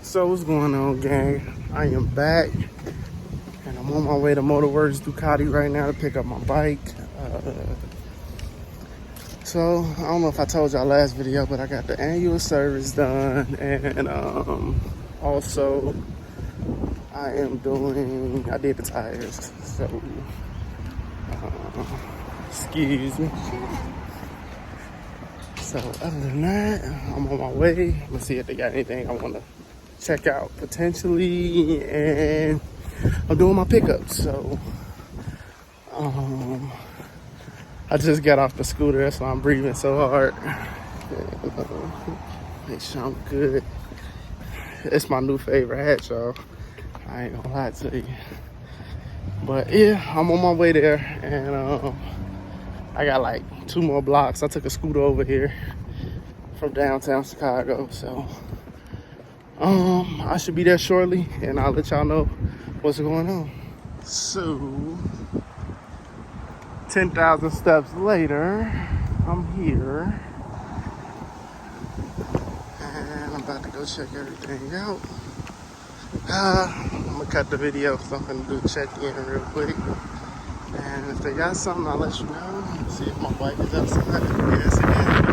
So what's going on, gang? I am back and I'm on my way to Motorworks Ducati right now to pick up my bike. So I don't know if I told y'all last video, but I got the annual service done, and also I did the tires. So excuse me. So other than that, I'm on my way. I'm gonna see if they got anything I want to check out potentially, and I'm doing my pickups. So I just got off the scooter, that's why I'm breathing so hard. Make sure I'm good. It's my new favorite hat, y'all. I ain't gonna lie to you. But yeah, I'm on my way there, and I got like 2 more blocks. I took a scooter over here from downtown Chicago, so I should be there shortly, and I'll let y'all know what's going on. So 10,000 steps later, I'm here, and I'm about to go check everything out. I'm gonna cut the video because I'm gonna do check-in real quick, and if they got something, I'll let you know. See if my bike is outside. Yes, it is.